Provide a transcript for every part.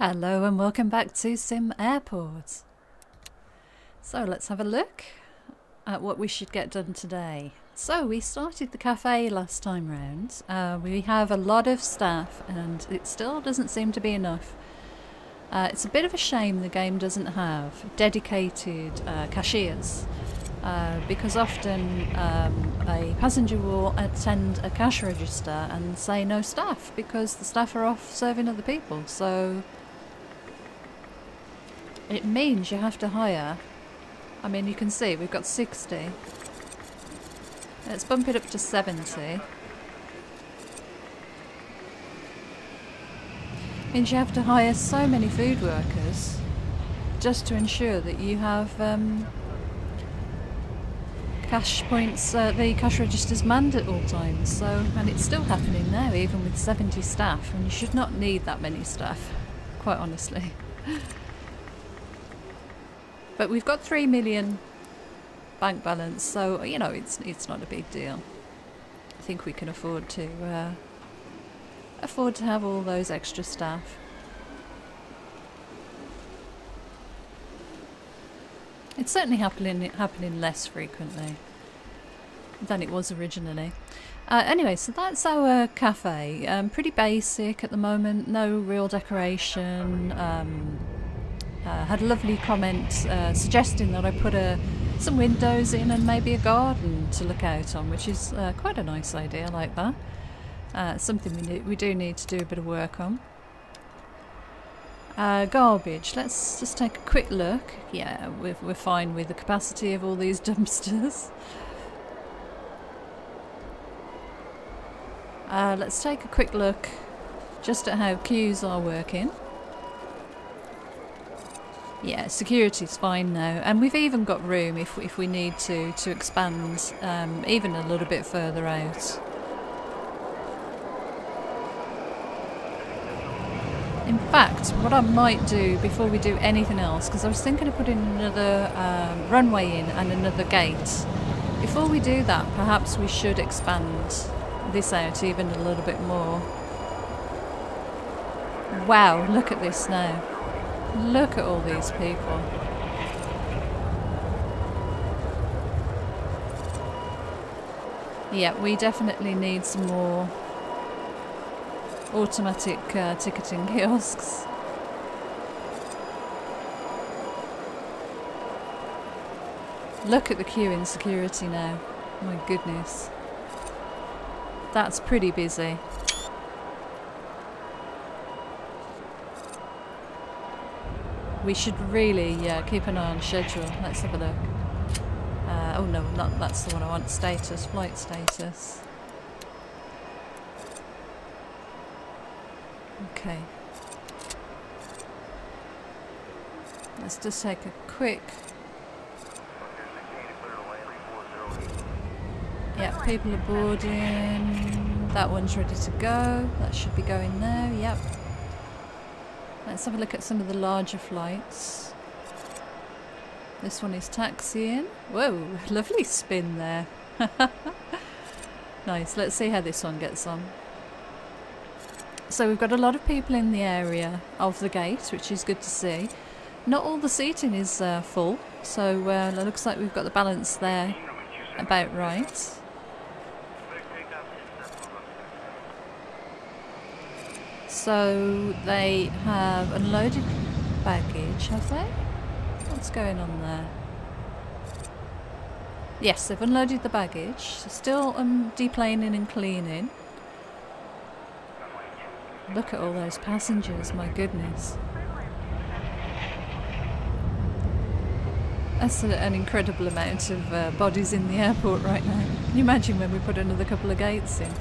Hello and welcome back to SimAirport. So let's have a look at what we should get done today. So we started the cafe last time round. We have a lot of staff and it still doesn't seem to be enough. It's a bit of a shame the game doesn't have dedicated cashiers because often a passenger will attend a cash register and say no staff because the staff are off serving other people. So it means you have to hire. I mean, you can see we've got 60. Let's bump it up to 70. Means you have to hire so many food workers just to ensure that you have cash points, the cash registers manned at all times. So, and it's still happening now, even with 70 staff, and you should not need that many staff, quite honestly. But we've got 3 million bank balance, so you know it's not a big deal. I think we can afford to have all those extra staff. It's certainly happening less frequently than it was originally. Anyway, so that's our cafe. Pretty basic at the moment, no real decoration. Had a lovely comment suggesting that I put some windows in and maybe a garden to look out on, which is quite a nice idea. I like that. Something we do need to do a bit of work on. Garbage. Let's just take a quick look. Yeah, we're fine with the capacity of all these dumpsters. Let's take a quick look just at how queues are working. Yeah, security's fine now, and we've even got room if we need to expand even a little bit further out. In fact, what I might do before we do anything else, because I was thinking of putting another runway in and another gate. Before we do that, perhaps we should expand this out even a little bit more. Wow, look at this now. Look at all these people. Yeah, we definitely need some more automatic ticketing kiosks. Look at the queue in security now. My goodness. That's pretty busy. We should really keep an eye on schedule. Let's have a look. Oh no, that's the one I want. Status, flight status. Okay. Let's just take a quick... Yeah, people are boarding. That one's ready to go. That should be going now, yep. Let's have a look at some of the larger flights. This one is taxiing. Whoa, lovely spin there. Nice, let's see how this one gets on. So we've got a lot of people in the area of the gate, which is good to see. Not all the seating is full, so it looks like we've got the balance there about right. So they have unloaded baggage, have they? What's going on there? Yes, they've unloaded the baggage. Still deplaning and cleaning. Look at all those passengers, my goodness. That's an incredible amount of bodies in the airport right now. Can you imagine when we put another couple of gates in?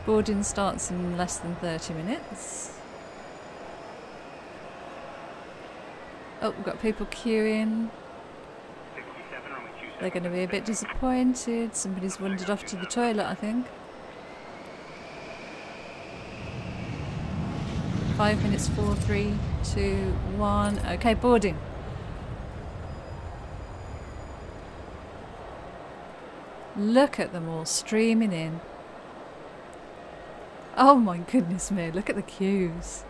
Boarding starts in less than 30 minutes. Oh, we've got people queuing. They're going to be a bit disappointed. Somebody's wandered off to the toilet, I think. 5 minutes, 4, 3, 2, 1. Okay, boarding. Look at them all streaming in. Oh my goodness me, look at the queues.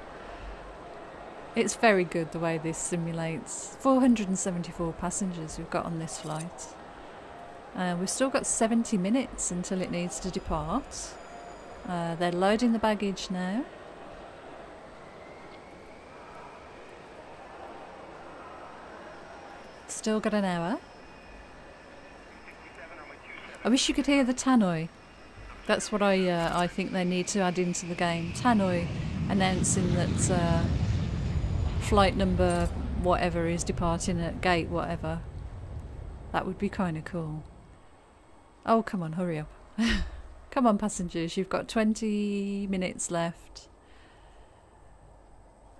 It's very good the way this simulates. 474 passengers we've got on this flight. We've still got 70 minutes until it needs to depart. They're loading the baggage now. Still got an hour. I wish you could hear the tannoy. That's what I think they need to add into the game. Tannoy announcing that flight number whatever is departing at gate whatever. That would be kind of cool. Oh, come on, hurry up. Come on, passengers, you've got 20 minutes left.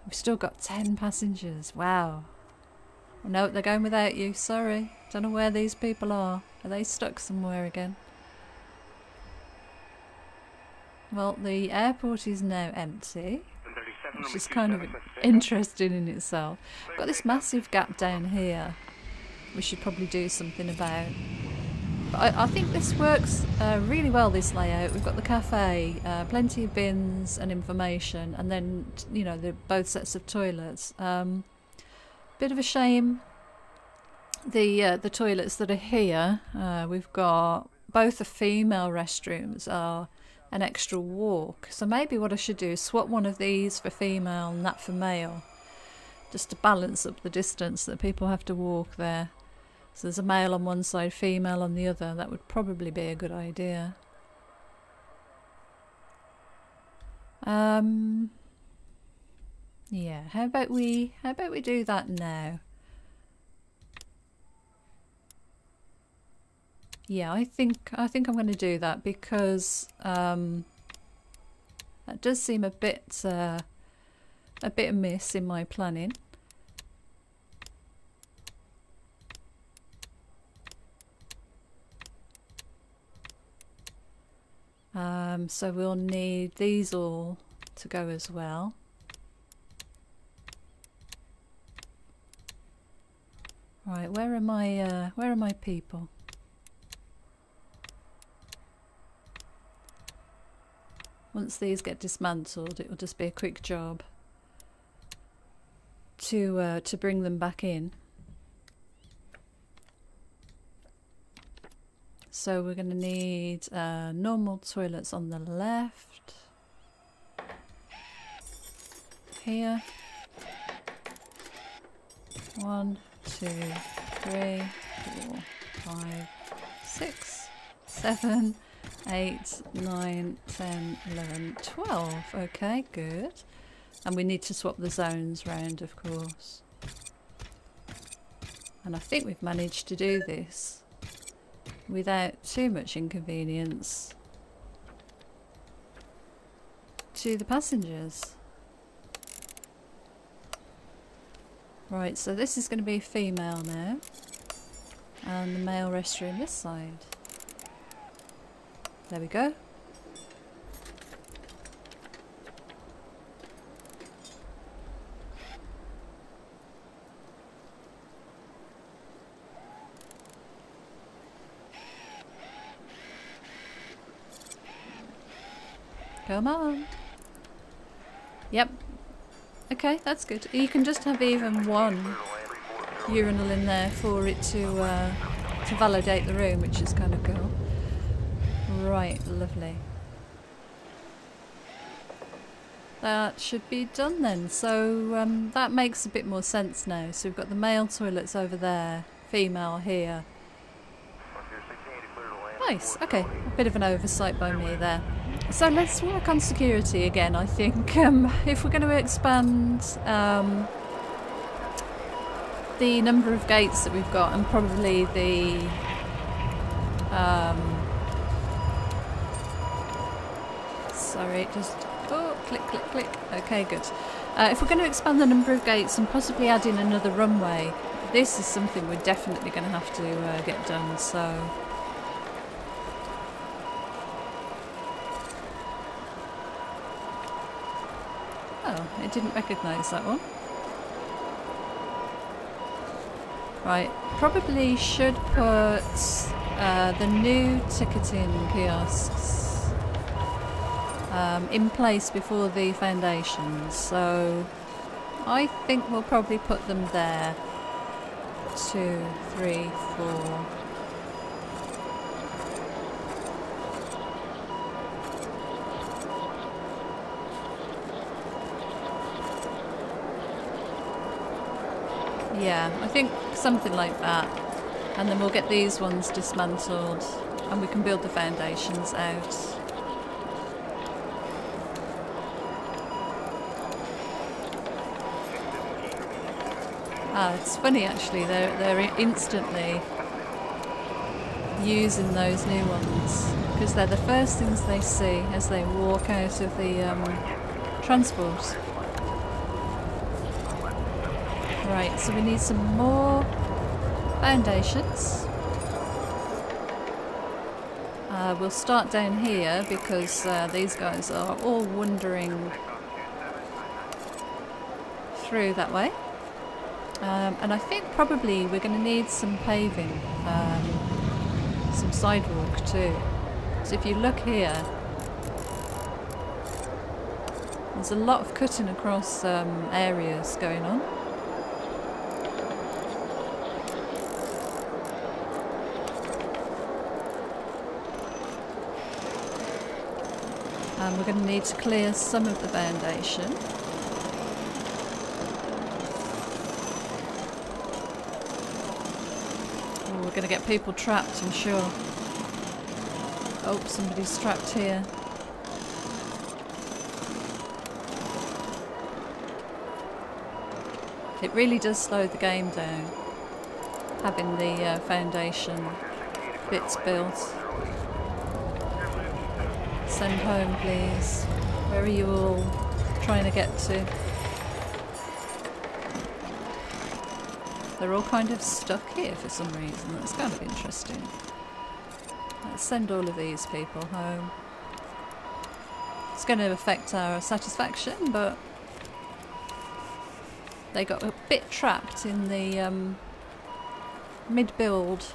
We've still got 10 passengers. Wow. No, they're going without you. Sorry. Don't know where these people are. Are they stuck somewhere again? Well, the airport is now empty, which is kind of interesting in itself. We've got this massive gap down here we should probably do something about. But I think this works really well, this layout. We've got the cafe, plenty of bins and information, and then, you know, both sets of toilets. Bit of a shame the toilets that are here, we've got both the female restrooms are an extra walk. So maybe what I should do is swap one of these for female and that for male, just to balance up the distance that people have to walk there. So there's a male on one side, female on the other. That would probably be a good idea. Yeah, how about we do that now? Yeah, I think I'm going to do that because that does seem a bit amiss in my planning. So we'll need these all to go as well. Right, where are my people? Once these get dismantled, it will just be a quick job to bring them back in. So we're going to need normal toilets on the left. Here. 1, 2, 3, 4, 5, 6, 7, 8, 9, 10, 11, 12. Okay, good. And we need to swap the zones round, of course. And I think we've managed to do this without too much inconvenience to the passengers. Right, so this is going to be female now, and the male restroom this side. There we go. Come on. Yep. Okay, that's good. You can just have even one urinal in there for it to validate the room, which is kind of cool. Right, lovely. That should be done then. So that makes a bit more sense now. So we've got the male toilets over there, female here. Nice, okay. A bit of an oversight by me there. So let's work on security again, I think. If we're going to expand the number of gates that we've got, and probably the sorry, just click, click, click. Okay, good. If we're going to expand the number of gates and possibly add in another runway, this is something we're definitely going to have to get done. So. Oh, it didn't recognise that one. Right, probably should put the new ticketing kiosks in place before the foundations. So I think we'll probably put them there. 2, 3, 4. Yeah, I think something like that. And then we'll get these ones dismantled and we can build the foundations out. It's funny actually, they're instantly using those new ones because they're the first things they see as they walk out of the transport. Right, so we need some more foundations. We'll start down here because these guys are all wandering through that way. And I think probably we're going to need some paving, some sidewalk too. So if you look here, there's a lot of cutting across areas going on. And we're going to need to clear some of the foundation. Oh, we're going to get people trapped, I'm sure. Oh, somebody's trapped here. It really does slow the game down, having the foundation bits built. Send home, please. Where are you all trying to get to? They're all kind of stuck here for some reason. That's kind of interesting. Let's send all of these people home. It's going to affect our satisfaction, but they got a bit trapped in the mid-build.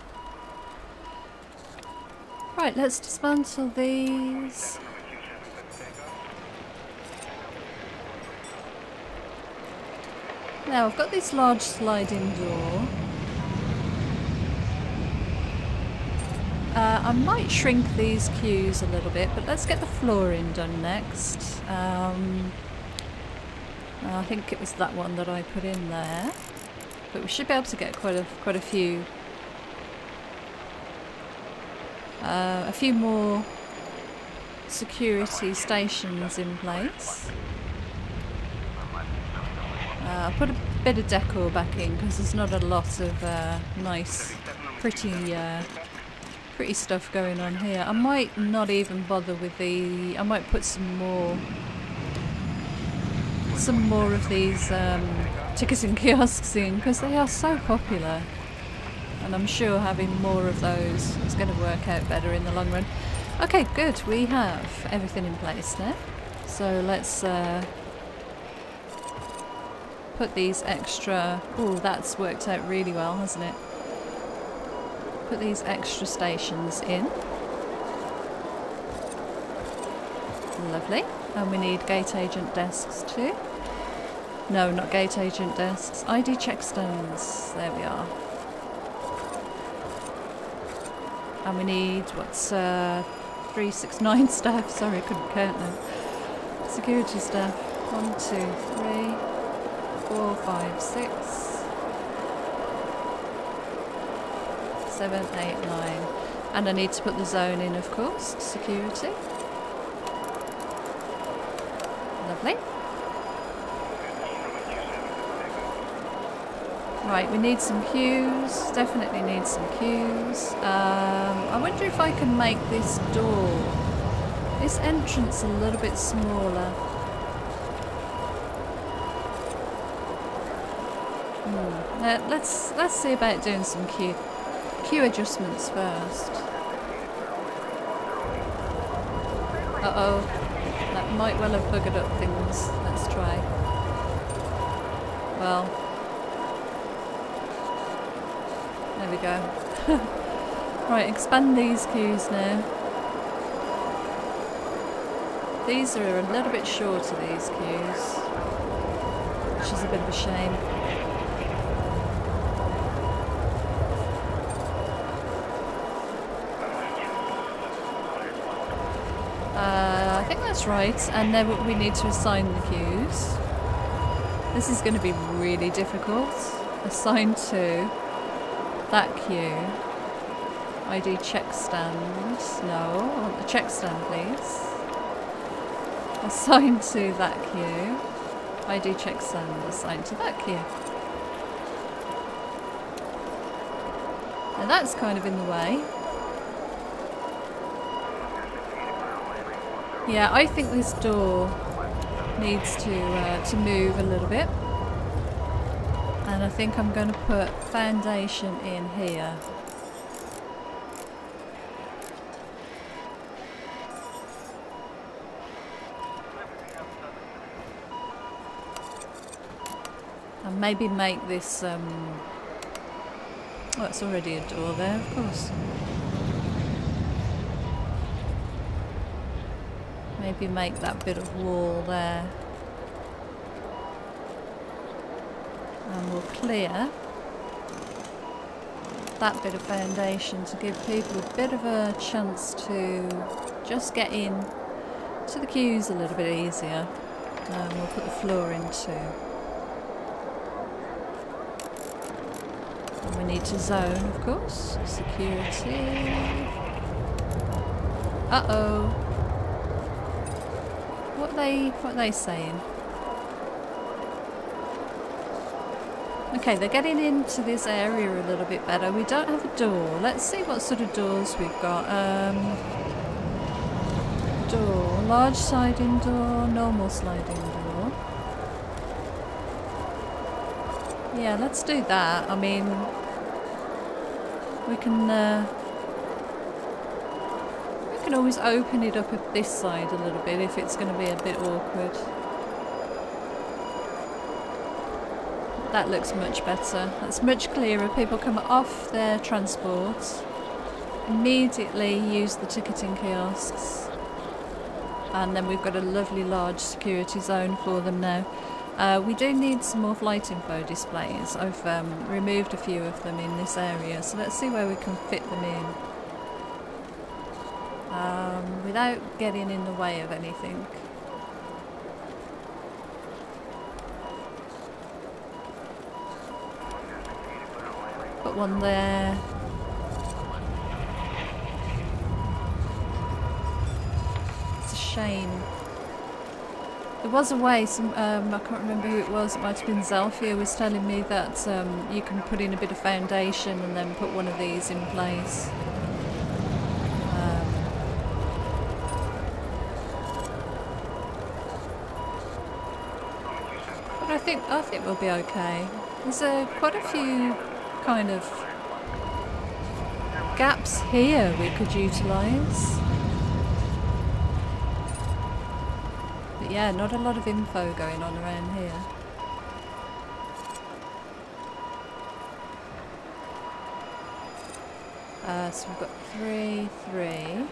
Right, let's dismantle these. Now I've got this large sliding door. I might shrink these queues a little bit, but let's get the flooring done next. I think it was that one that I put in there, but we should be able to get quite a few. A few more security stations in place. I'll put a bit of decor back in because there's not a lot of nice, pretty stuff going on here. I might not even bother with the. I might put some more of these ticketing kiosks in because they are so popular. And I'm sure having more of those is going to work out better in the long run. Okay, good. We have everything in place now. So let's put these extra... Oh, that's worked out really well, hasn't it? Put these extra stations in. Lovely. And we need gate agent desks too. No, not gate agent desks. ID check stones. There we are. And we need, what's 369 staff? Sorry, I couldn't count them. Security staff. 1, 2, 3, 4, 5, 6, 7, 8, 9. And I need to put the zone in, of course. Security. Lovely. Right, we need some queues, definitely need some queues. I wonder if I can make this door, this entrance a little bit smaller. Let's see about doing some queue adjustments first. Uh-oh, that might well have buggered up things. Let's try. Well, there we go. Right, expand these queues now. These are a little bit shorter, these queues, which is a bit of a shame. I think that's right, and then we need to assign the queues. This is going to be really difficult. Assign to that queue. ID check stand. No, I want the check stand, please. Assign to that queue. ID check stand. Assign to that queue. And that's kind of in the way. Yeah, I think this door needs to move a little bit, and I think I'm going to put foundation in here. And maybe make this, oh, it's already a door there, of course. Maybe make that bit of wall there. And we'll clear that bit of foundation to give people a bit of a chance to just get in to the queues a little bit easier. And we'll put the floor in too. And we need to zone, of course. Security. Uh-oh. What are they saying? Okay, they're getting into this area a little bit better. We don't have a door. Let's see what sort of doors we've got. Door, large sliding door, normal sliding door. Yeah, let's do that. I mean, we can always open it up at this side a little bit if it's going to be a bit awkward. That looks much better. That's much clearer. People come off their transport, immediately use the ticketing kiosks, and then we've got a lovely large security zone for them now. We do need some more flight info displays. I've removed a few of them in this area, so let's see where we can fit them in. Without getting in the way of anything. Put one there. It's a shame. There was a way, I can't remember who it was, it might have been Zelfia was telling me that you can put in a bit of foundation and then put one of these in place. I think we'll be okay. There's quite a few kind of gaps here we could utilise. But yeah, not a lot of info going on around here. So we've got 3.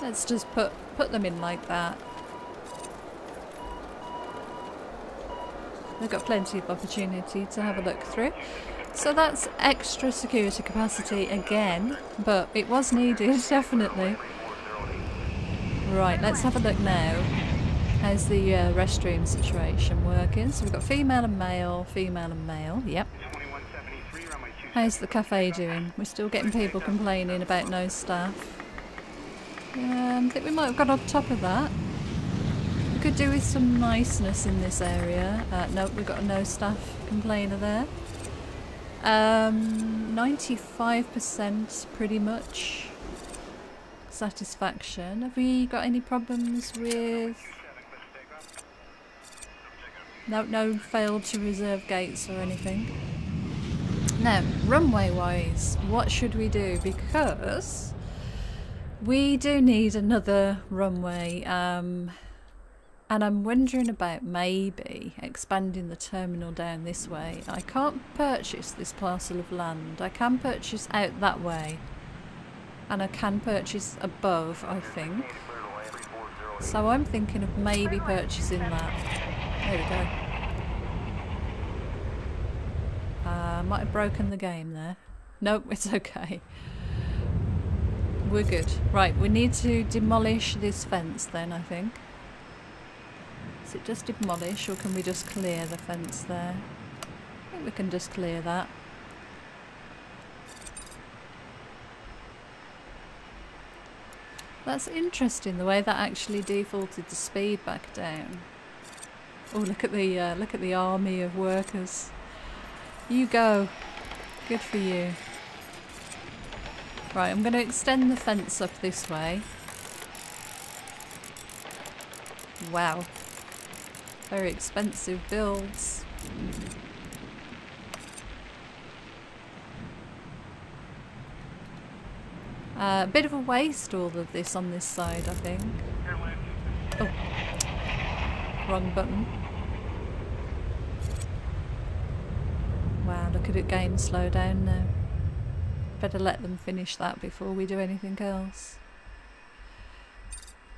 Let's just put them in like that. They've got plenty of opportunity to have a look through. So that's extra security capacity again, but it was needed, definitely. Right, let's have a look now. How's the restroom situation working? So we've got female and male, yep. How's the cafe doing? We're still getting people complaining about no staff. I think we might have got on top of that. We could do with some niceness in this area. Nope, we've got a no staff complainer there. 95% pretty much satisfaction. Have we got any problems with... No failed to reserve gates or anything. Now, runway wise, what should we do? Because we do need another runway. And I'm wondering about maybe expanding the terminal down this way. I can't purchase this parcel of land. I can purchase out that way. And I can purchase above, I think. So I'm thinking of maybe purchasing that. There we go. Might have broken the game there. Nope, it's okay. We're good. Right, we need to demolish this fence then, I think. Is it just demolish, or can we just clear the fence there? I think we can just clear that. That's interesting, the way that actually defaulted the speed back down. Oh, look at the army of workers. You go. Good for you. Right, I'm going to extend the fence up this way. Wow. Very expensive builds. A bit of a waste, all of this on this side, I think. Oh, wrong button. Wow, look at it, game slow down now. Better let them finish that before we do anything else.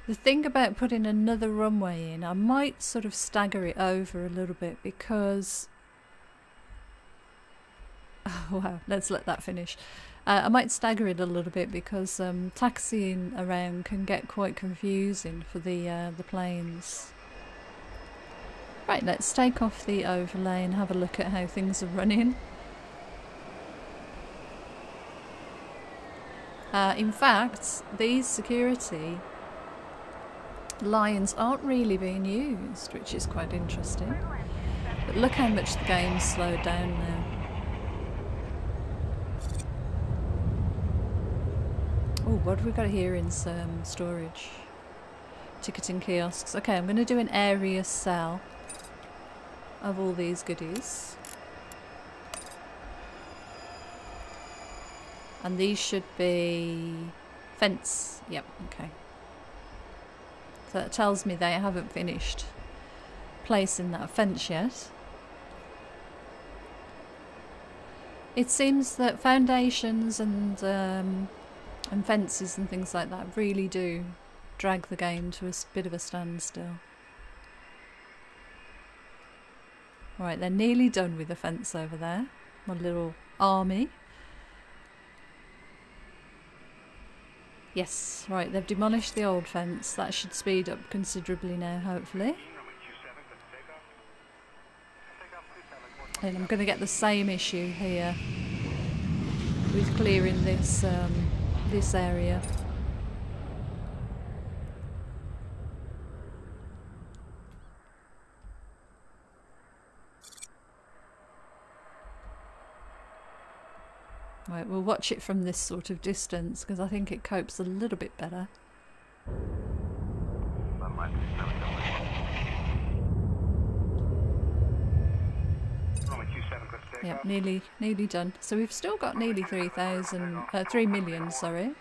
The thing about putting another runway in, I might sort of stagger it over a little bit because... Oh wow, let's let that finish. I might stagger it a little bit because taxiing around can get quite confusing for the planes. Right, let's take off the overlay and have a look at how things are running. In fact, these security lines aren't really being used, which is quite interesting. But look how much the game's slowed down now. Oh, what have we got here in some storage? Ticketing kiosks. Okay, I'm going to do an area sell of all these goodies. And these should be fence. Yep, okay. So that tells me they haven't finished placing that fence yet. It seems that foundations and fences and things like that really do drag the game to a bit of a standstill. Right, they're nearly done with the fence over there. My little army. Yes, right, they've demolished the old fence. That should speed up considerably now, hopefully. And I'm going to get the same issue here with clearing this this area. Right, we'll watch it from this sort of distance because I think it copes a little bit better. Yep, nearly done. So we've still got nearly 3 million, sorry.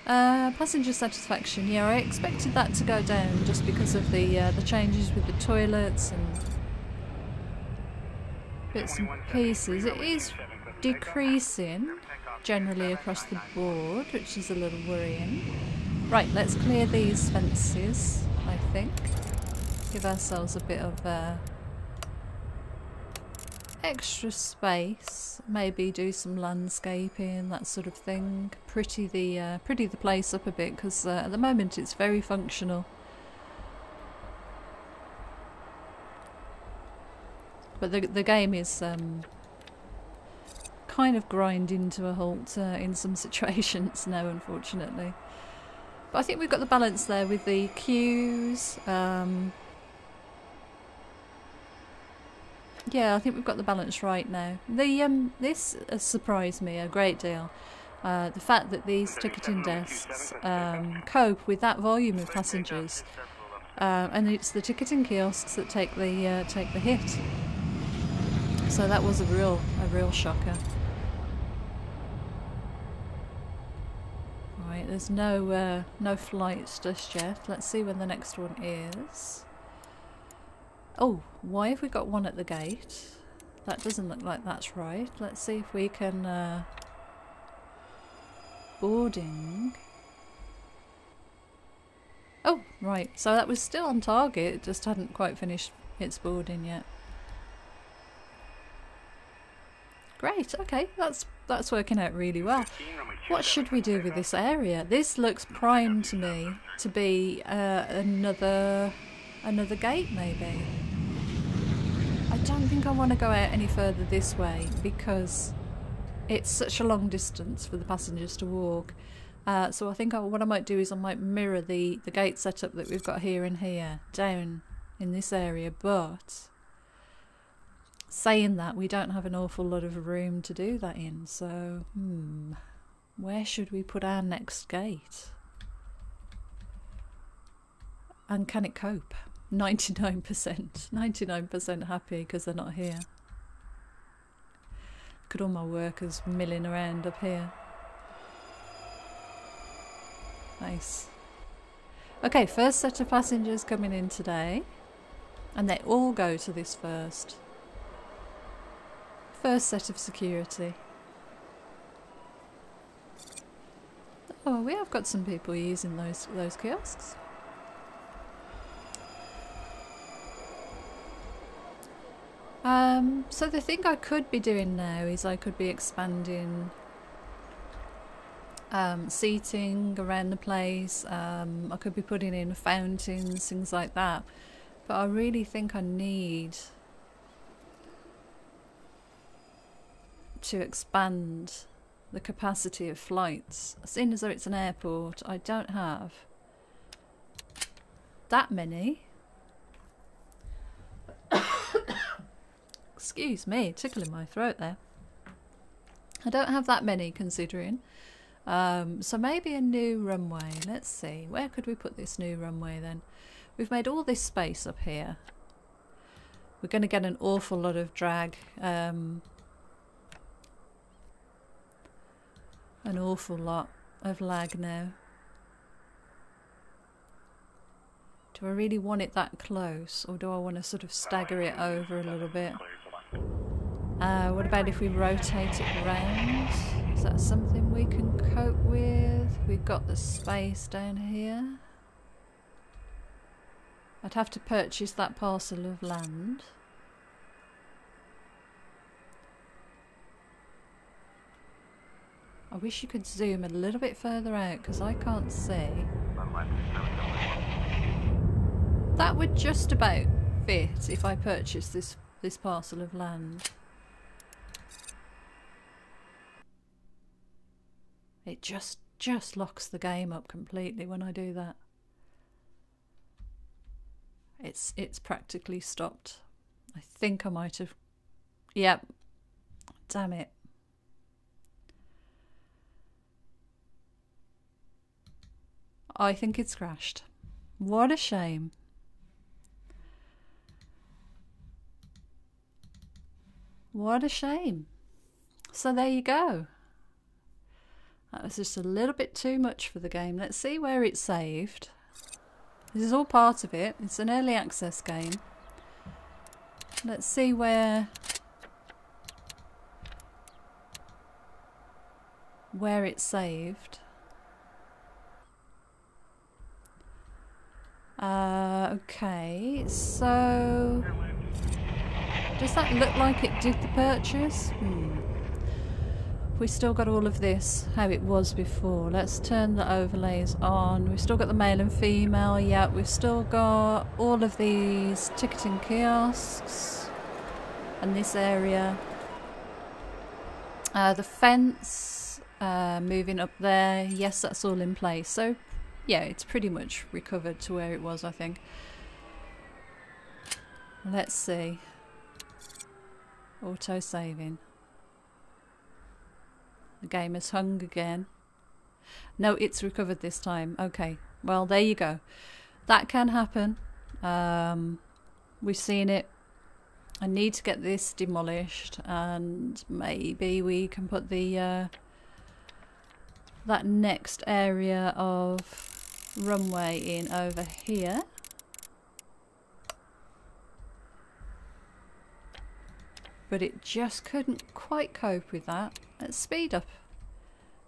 Passenger satisfaction. Yeah, I expected that to go down just because of the changes with the toilets and bits and pieces. It is decreasing generally across the board, which is a little worrying. Right, let's clear these fences, I think. Give ourselves a bit of extra space. Maybe do some landscaping, that sort of thing. Pretty the place up a bit because at the moment it's very functional. But the game is kind of grinding to a halt in some situations now, unfortunately. But I think we've got the balance there with the queues. Yeah, I think we've got the balance right now. This has surprised me a great deal. The fact that these ticketing desks cope with that volume of passengers, and it's the ticketing kiosks that take the hit. So that was a real shocker. Right, there's no flights just yet. Let's see when the next one is. Oh, why have we got one at the gate? That doesn't look like that's right. Let's see if we can... boarding. Oh, right. So that was still on target. It just hadn't quite finished its boarding yet. Great. Okay, that's working out really well. What should we do with this area? This looks prime to me to be another gate, maybe. I don't think I want to go out any further this way because it's such a long distance for the passengers to walk. So I think what I might do is I might mirror the gate setup that we've got here and here down in this area, but saying that, we don't have an awful lot of room to do that in, so where should we put our next gate? And can it cope? 99% happy because they're not here. Look at all my workers milling around up here. Nice. Okay, first set of passengers coming in today, and they all go to this first set of security. Oh, we have got some people using those kiosks. So the thing I could be doing now is I could be expanding seating around the place. I could be putting in fountains, things like that. But I really think I need to expand the capacity of flights. Seeing as though it's an airport, I don't have that many. Excuse me, tickling my throat there. I don't have that many considering. So maybe a new runway. Let's see, where could we put this new runway then? We've made all this space up here. We're going to get an awful lot of drag. An awful lot of lag now. Do I really want it that close, or do I want to sort of stagger it over a little bit? What about if we rotate it around? Is that something we can cope with? We've got the space down here. I'd have to purchase that parcel of land. I wish you could zoom a little bit further out because I can't see. That would just about fit if I purchased this parcel of land. It just locks the game up completely when I do that. It's practically stopped. I think I might have... Yep. Damn it. I think it's crashed. What a shame. What a shame. So there you go. That was just a little bit too much for the game. Let's see where it's saved. This is all part of it. It's an early access game. Let's see where it's saved. Okay, so does that look like it did the purchase? We still got all of this how it was before. Let's turn the overlays on. We've still got the male and female. Yeah, we've still got all of these ticketing kiosks and this area. The fence moving up there. Yes, that's all in place. So yeah, it's pretty much recovered to where it was, I think. Let's see. Auto saving. The game has hung again. No, it's recovered this time. Okay, well, there you go. That can happen. We've seen it. I need to get this demolished, and maybe we can put the that next area of runway in over here. but it just couldn't quite cope with that. Let's speed up.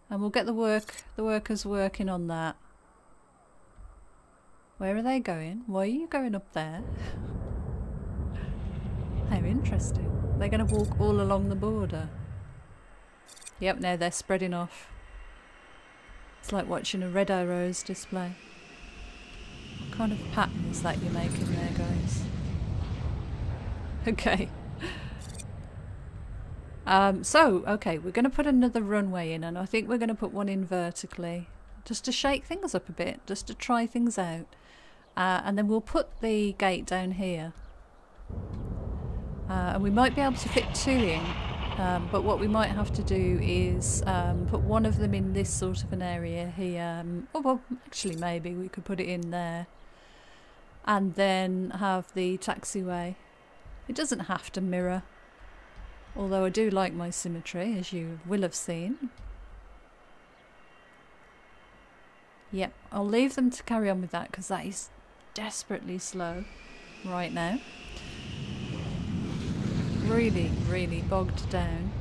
And we'll get the workers working on that. Where are they going? Why are you going up there? How interesting. They're going to walk all along the border. Yep, now they're spreading off. It's like watching a red arrows display. What kind of pattern is that you're making there, guys? Okay. Okay, we're going to put another runway in, and I think we're going to put one in vertically, just to shake things up a bit, just to try things out. And then we'll put the gate down here. And we might be able to fit 2 in, but what we might have to do is put one of them in this sort of an area here. Oh, well, actually maybe we could put it in there. And then have the taxiway. It doesn't have to mirror. Although I do like my symmetry, as you will have seen. Yep, I'll leave them to carry on with that because that is desperately slow right now. Really, really bogged down.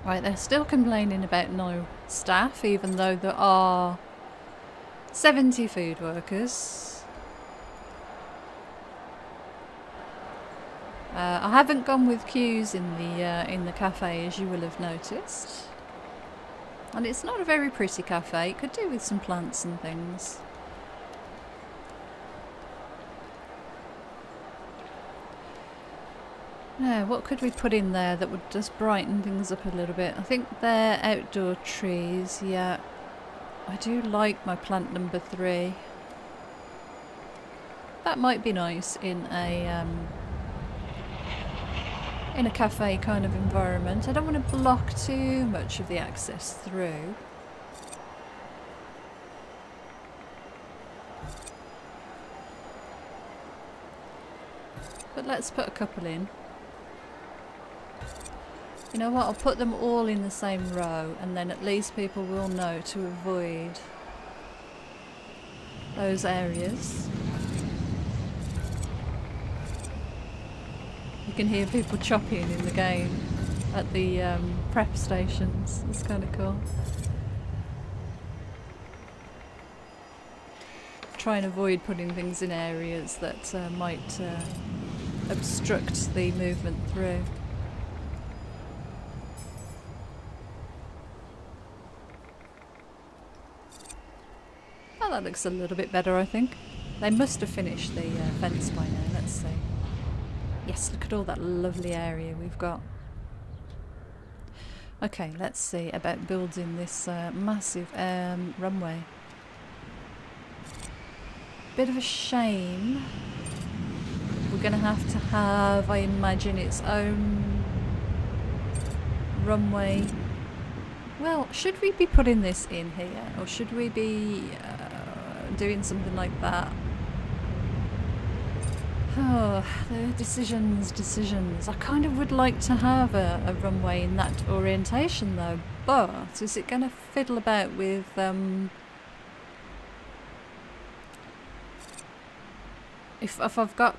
Right, they're still complaining about no staff, even though there are 70 food workers. I haven't gone with queues in the cafe, as you will have noticed. And it's not a very pretty cafe. It could do with some plants and things. Now, what could we put in there that would just brighten things up a little bit? I think they're outdoor trees, yeah. I do like my plant number 3. That might be nice in a cafe kind of environment. I don't want to block too much of the access through. But let's put a couple in. You know what, I'll put them all in the same row, and then at least people will know to avoid those areas. You can hear people chopping in the game at the prep stations. It's kind of cool. Try and avoid putting things in areas that might obstruct the movement through. Oh, that looks a little bit better, I think. They must have finished the fence by now. Let's see. Yes, look at all that lovely area we've got. Okay, let's see about building this massive runway. Bit of a shame. We're going to have, I imagine, its own runway. Well, should we be putting this in here, or should we be doing something like that? Oh, the decisions. I kind of would like to have a runway in that orientation though, but is it going to fiddle about with if I've got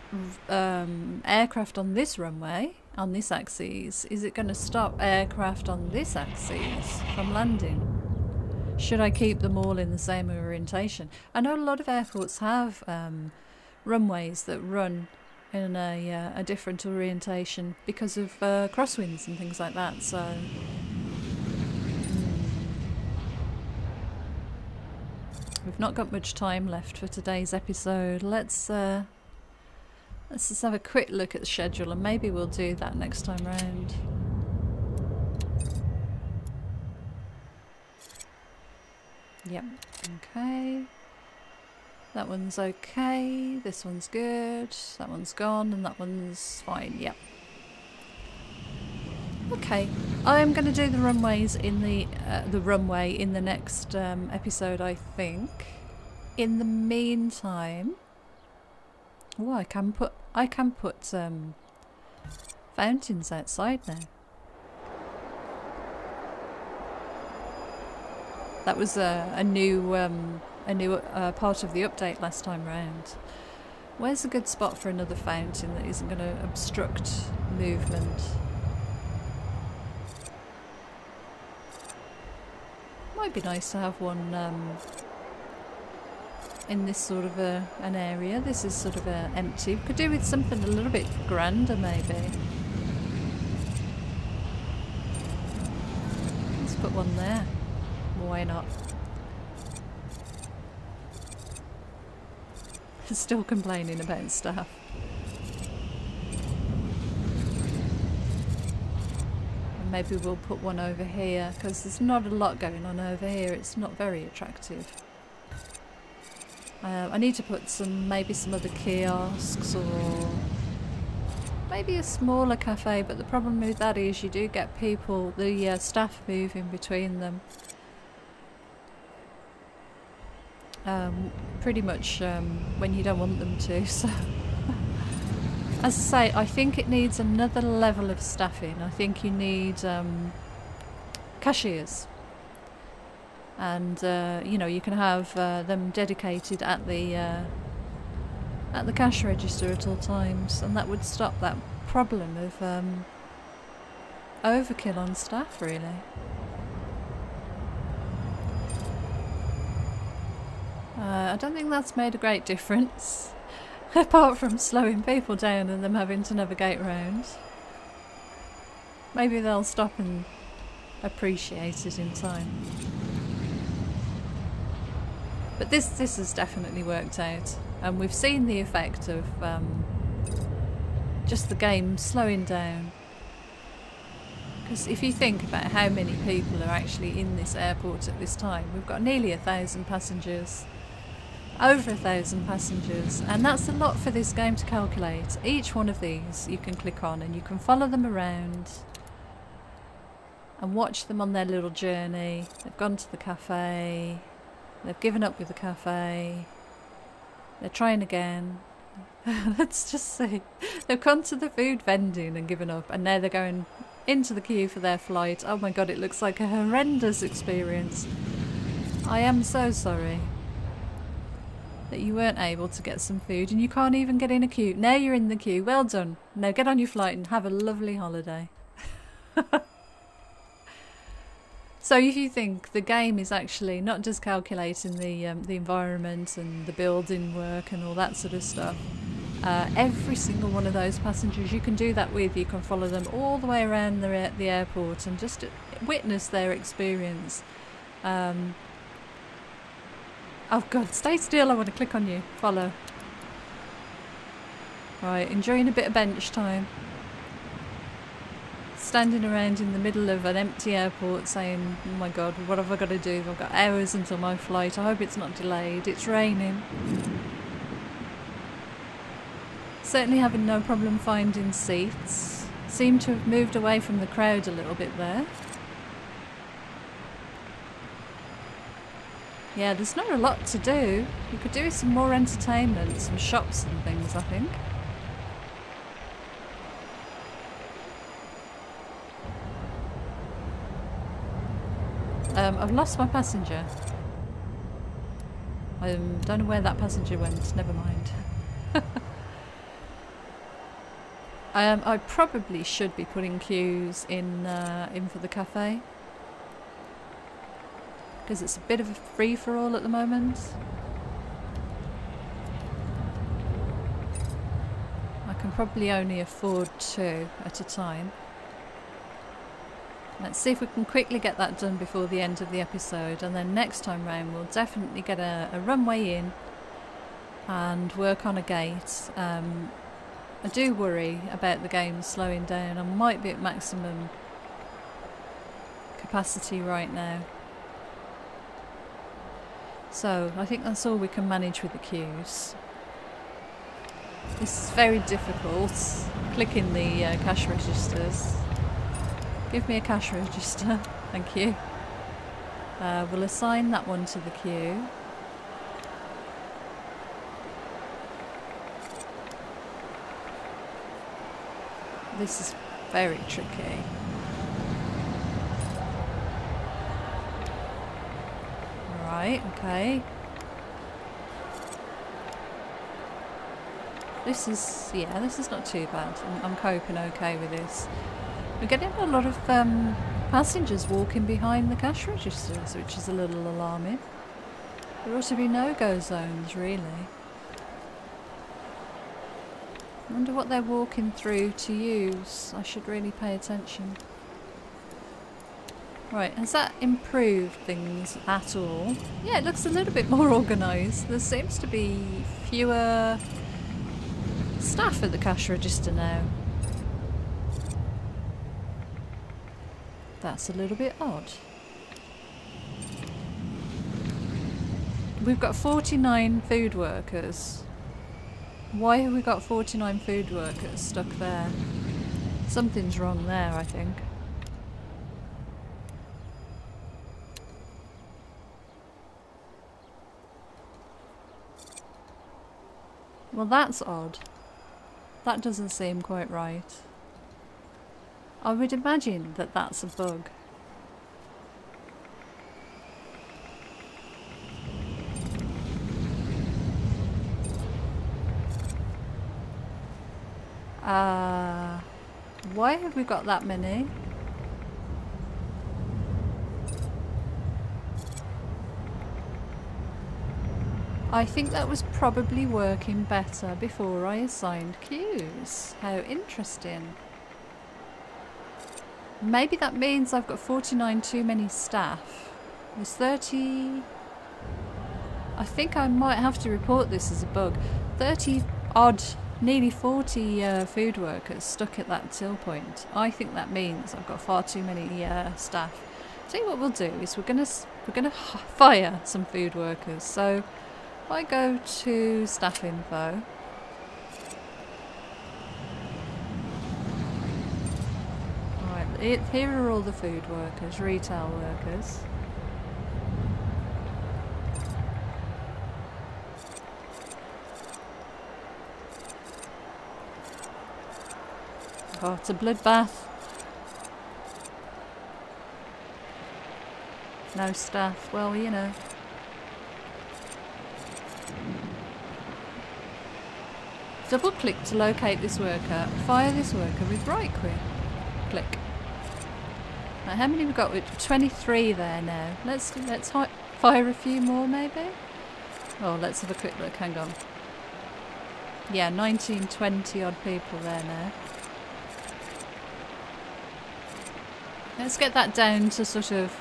aircraft on this runway, on this axis, is it going to stop aircraft on this axis from landing? Should I keep them all in the same orientation? I know a lot of airports have runways that run in a different orientation because of crosswinds and things like that, so we've not got much time left for today's episode. Let's just have a quick look at the schedule, and maybe we'll do that next time round. Yep, okay. That one's okay, this one's good, that one's gone, and that one's fine, yep. Okay, I'm going to do the runways in the runway in the next episode, I think. In the meantime, oh, I can put fountains outside now. That was a new part of the update last time round. Where's a good spot for another fountain that isn't going to obstruct movement? Might be nice to have one in this sort of an area. This is sort of empty. We could do with something a little bit grander, maybe. Let's put one there. Why not? Still complaining about stuff. And maybe we'll put one over here, because there's not a lot going on over here. It's not very attractive. I need to put maybe some other kiosks, or maybe a smaller cafe, but the problem with that is you do get people, the staff moving between them. Pretty much when you don't want them to, so as I say, I think it needs another level of staffing. I think you need cashiers, and you know, you can have them dedicated at the cash register at all times, and that would stop that problem of overkill on staff, really. I don't think that's made a great difference, apart from slowing people down and them having to navigate around. Maybe they'll stop and appreciate it in time. But this has definitely worked out, and we've seen the effect of just the game slowing down. Because if you think about how many people are actually in this airport at this time, we've got nearly 1,000 passengers. Over 1,000 passengers, and that's a lot for this game to calculate. Each one of these you can click on and you can follow them around and watch them on their little journey. They've gone to the cafe, they've given up with the cafe, they're trying again. Let's just see. They've gone to the food vending and given up, and now they're going into the queue for their flight. Oh my god, it looks like a horrendous experience. I am so sorry that you weren't able to get some food, and you can't even get in a queue. Now you're in the queue. Well done. Now get on your flight and have a lovely holiday. So if you think the game is actually not just calculating the environment and the building work and all that sort of stuff, every single one of those passengers you can do that with. You can follow them all the way around the airport and just witness their experience. Oh god, stay still, I want to click on you. Follow. Right, enjoying a bit of bench time. Standing around in the middle of an empty airport saying, oh my god, what have I got to do? I've got hours until my flight. I hope it's not delayed. It's raining. Certainly having no problem finding seats. Seem to have moved away from the crowd a little bit there. Yeah, there's not a lot to do. You could do some more entertainment, some shops and things, I think. I've lost my passenger. I don't know where that passenger went, never mind. I probably should be putting queues in for the cafe, because it's a bit of a free-for-all at the moment. I can probably only afford 2 at a time. Let's see if we can quickly get that done before the end of the episode, and then next time round we'll definitely get a runway in and work on a gate. I do worry about the game slowing down. I might be at maximum capacity right now. So I think that's all we can manage with the queues. This is very difficult, clicking the cash registers. Give me a cash register, thank you. We'll assign that one to the queue. This is very tricky. Right, okay. This is, yeah, this is not too bad. I'm coping okay with this. We're getting a lot of passengers walking behind the cash registers, which is a little alarming. There ought to be no-go zones, really. I wonder what they're walking through to use. I should really pay attention. Right, has that improved things at all? Yeah, it looks a little bit more organised. There seems to be fewer staff at the cash register now. That's a little bit odd. We've got 49 food workers. Why have we got 49 food workers stuck there? Something's wrong there, I think. Well, that's odd. That doesn't seem quite right. I would imagine that that's a bug. Why have we got that many? I think that was probably working better before I assigned queues. How interesting. Maybe that means I've got 49 too many staff. There's 30... I think I might have to report this as a bug. 30 odd, nearly 40 food workers stuck at that till point. I think that means I've got far too many staff. Tell you what we'll do is we're gonna fire some food workers. So if I go to staff info, right, here are all the food workers, retail workers. Oh, it's a bloodbath. No staff. Well, you know. Double click to locate this worker. Fire this worker with right click. Now, how many have we got? We've 23 there now. Let's fire a few more maybe. Oh, let's have a quick look. Hang on. Yeah, 19, 20 odd people there now. Let's get that down to sort of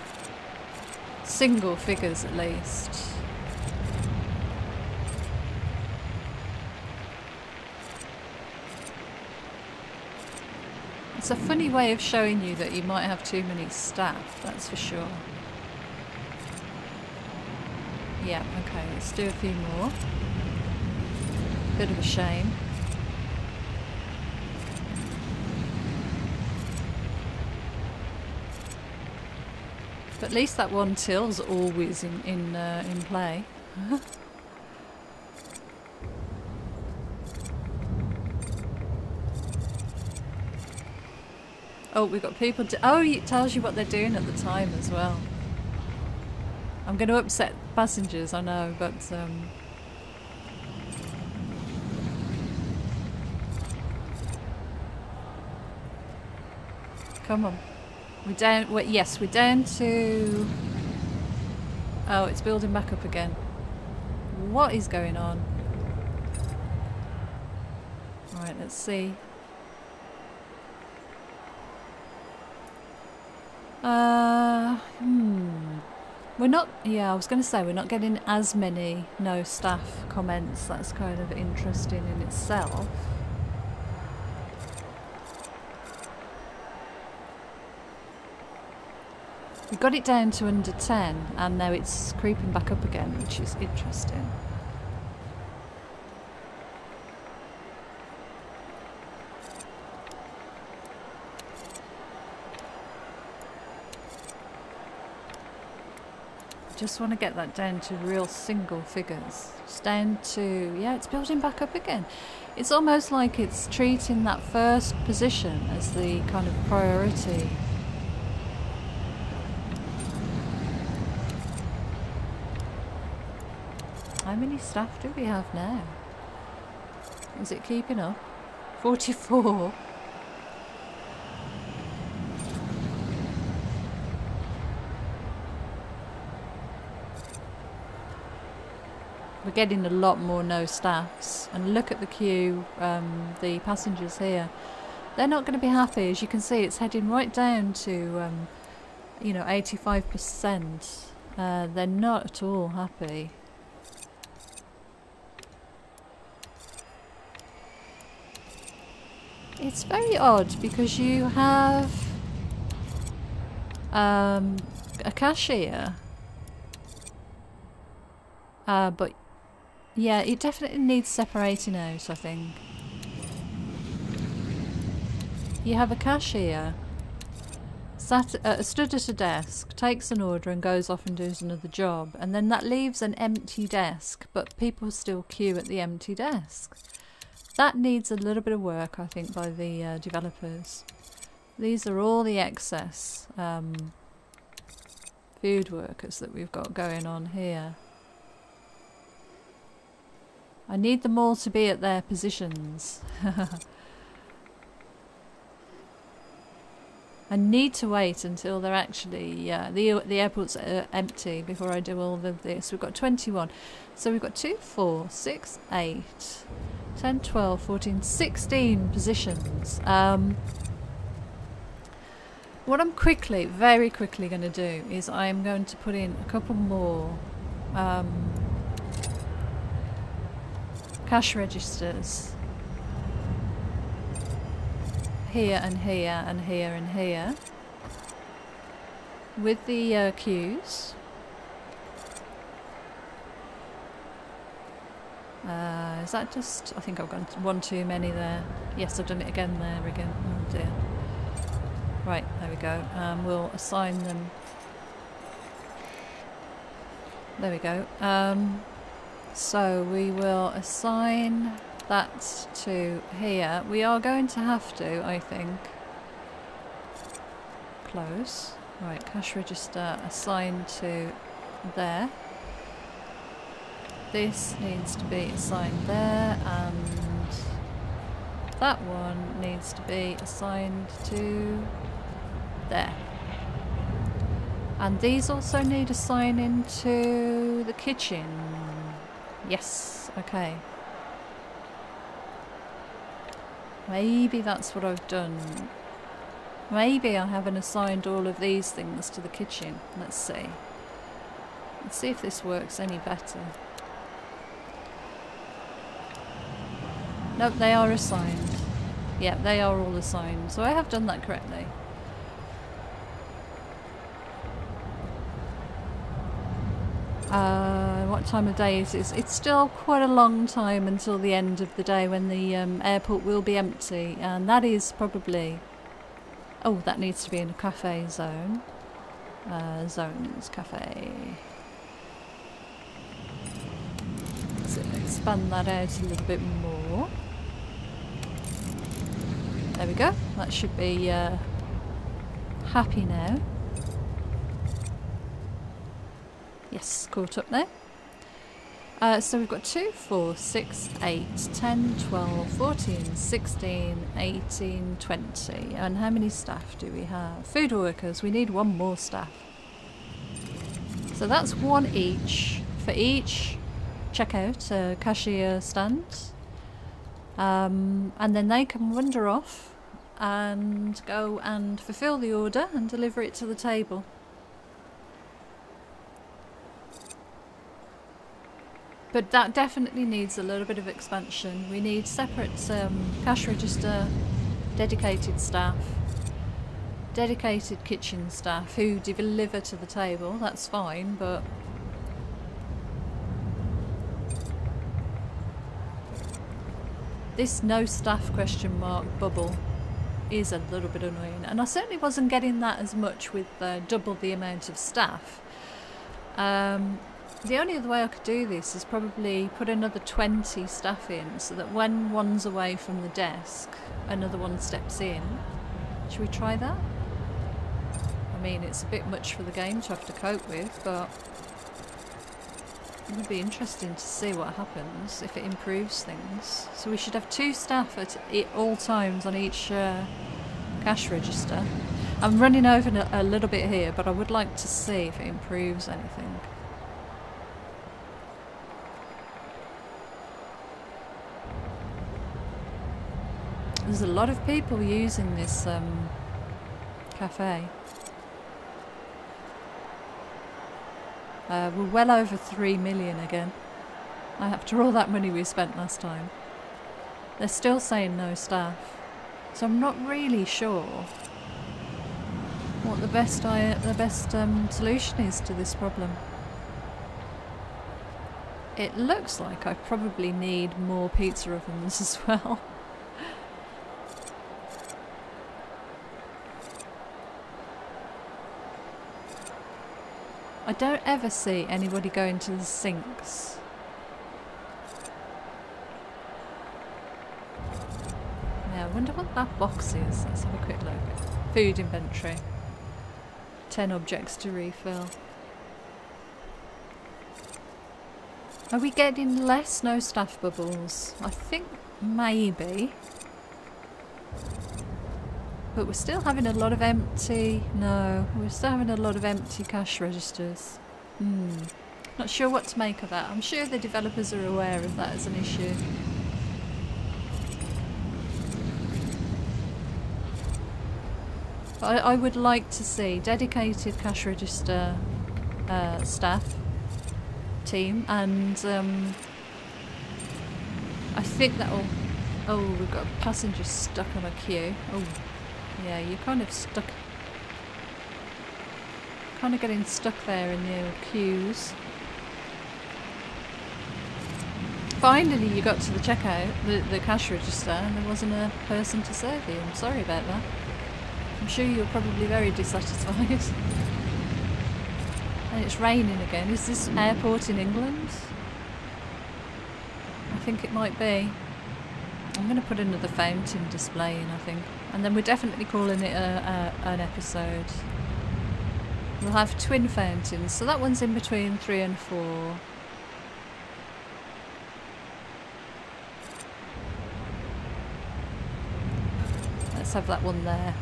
single figures at least. It's a funny way of showing you that you might have too many staff, that's for sure. Yeah, okay, let's do a few more. Bit of a shame. But at least that one till's always in play. Oh, we've got people. Oh, it tells you what they're doing at the time as well. I'm going to upset passengers, I know, but come on. We're down. Wait, yes, we're down to. Oh, it's building back up again. What is going on? Right, let's see. We're not. Yeah, I was going to say we're not getting as many no staff comments. That's kind of interesting in itself. We got it down to under 10 and now it's creeping back up again, which is interesting. Just want to get that down to real single figures. It's down to, yeah, it's building back up again. It's almost like it's treating that first position as the kind of priority. How many staff do we have now? Is it keeping up? 44. We're getting a lot more no staffs, and look at the queue, the passengers here. They're not going to be happy. As you can see, it's heading right down to, you know, 85%. They're not at all happy. It's very odd because you have a cashier, but yeah, it definitely needs separating out, I think. You have a cashier stood at a desk, takes an order and goes off and does another job, and then that leaves an empty desk, but people still queue at the empty desk. That needs a little bit of work, I think, by the developers. These are all the excess food workers that we've got going on here. I need them all to be at their positions. I need to wait until they're actually, the airport's empty before I do all of this. We've got 21. So we've got 2, 4, 6, 8, 10, 12, 14, 16 positions. What I'm very quickly going to do is I'm going to put in a couple more cash registers here and here and here and here with the queues. Is that just... I think I've got one too many there. Yes, I've done it again there again. Oh dear. Right, there we go. We'll assign them. There we go. So we will assign that to here. We are going to have to, I think, close. Right, cash register assigned to there. This needs to be assigned there, and that one needs to be assigned to there. And these also need assigning to the kitchen. Yes, okay. Maybe that's what I've done. Maybe I haven't assigned all of these things to the kitchen. Let's see. Let's see if this works any better. Nope, they are assigned. Yeah, they are all assigned. So I have done that correctly. What time of day is it? It's still quite a long time until the end of the day when the airport will be empty, and that is probably... Oh, that needs to be in a cafe zone. Zones, cafe. Let's expand that out a little bit more. There we go. That should be happy now. Yes, caught up there. So we've got 2, 4, 6, 8, 10, 12, 14, 16, 18, 20. And how many staff do we have? Food workers, we need one more staff. So that's one each for each checkout, cashier stand. And then they can wander off and go and fulfill the order and deliver it to the table. But that definitely needs a little bit of expansion. We need separate cash register, dedicated staff, dedicated kitchen staff who deliver to the table. That's fine, but this no staff question mark bubble is a little bit annoying. And I certainly wasn't getting that as much with double the amount of staff. The only other way I could do this is probably put another 20 staff in, so that when one's away from the desk, another one steps in. Should we try that? I mean, it's a bit much for the game to have to cope with, but It'll be interesting to see what happens, if it improves things. So we should have 2 staff at all times on each cash register. I'm running over a little bit here, but I would like to see if it improves anything. There's a lot of people using this cafe. We're well over 3 million again. After all that money we spent last time. They're still saying no staff. So I'm not really sure what the best solution is to this problem. It looks like I probably need more pizza ovens as well. I don't ever see anybody going to the sinks. Now, I wonder what that box is. Let's have a quick look. Food inventory. 10 objects to refill. Are we getting less no staff bubbles? I think maybe. But we're still having a lot of empty... No, we're still having a lot of empty cash registers. Not sure what to make of that. I'm sure the developers are aware of that as an issue. I would like to see dedicated cash register staff team, and I think that'll... Oh, we've got passengers stuck on a queue. Oh. Yeah, you're kind of stuck. Kind of getting stuck there in the queues. Finally you got to the checkout, the cash register, and there wasn't a person to serve you. I'm sorry about that. I'm sure you're probably very dissatisfied. And it's raining again. Is this airport in England? I think it might be. I'm going to put another fountain display in, I think. And then we're definitely calling it an episode. We'll have twin fountains. So that one's in between 3 and 4. Let's have that one there.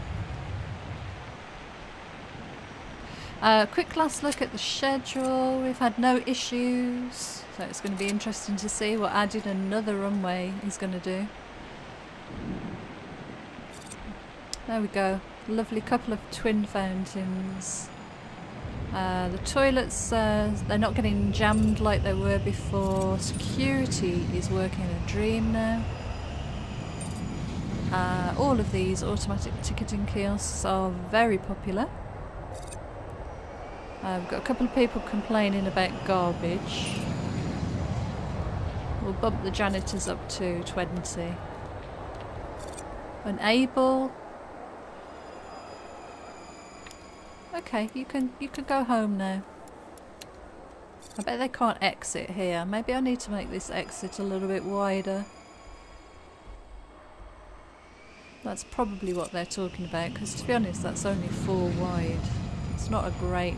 Quick last look at the schedule. We've had no issues. So it's going to be interesting to see what adding another runway is going to do. There we go. Lovely couple of twin fountains. The toilets, they're not getting jammed like they were before. Security is working a dream now. All of these automatic ticketing kiosks are very popular. We've got a couple of people complaining about garbage. We'll bump the janitors up to 20. Unable. Okay, you can go home now. I bet they can't exit here. Maybe I need to make this exit a little bit wider. That's probably what they're talking about, because to be honest, that's only 4 wide. It's not a great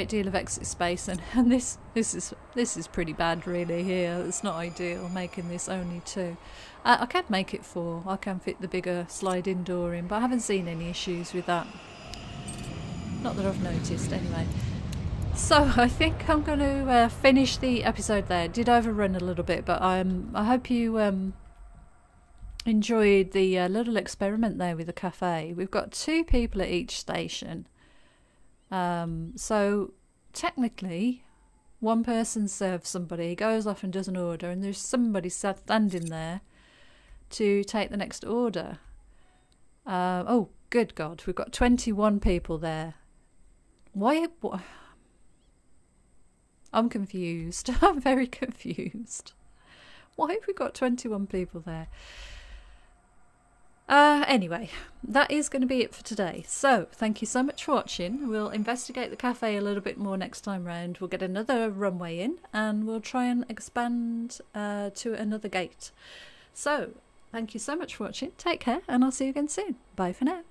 deal of exit space, and this is pretty bad really here. It's not ideal making this only 2. I can make it 4. I can fit the bigger slide-in door in, but I haven't seen any issues with that. Not that I've noticed anyway. So I think I'm going to finish the episode there. It did overrun a little bit, but I hope you enjoyed the little experiment there with the cafe. We've got 2 people at each station. So technically, one person serves somebody, goes off and does an order, and there's somebody standing there to take the next order. Oh, good God, we've got 21 people there. Why? I'm confused. I'm very confused. Why have we got 21 people there? Anyway, that is going to be it for today. So, thank you so much for watching. We'll investigate the cafe a little bit more next time round. We'll get another runway in, and we'll try and expand to another gate. So, thank you so much for watching. Take care, and I'll see you again soon. Bye for now.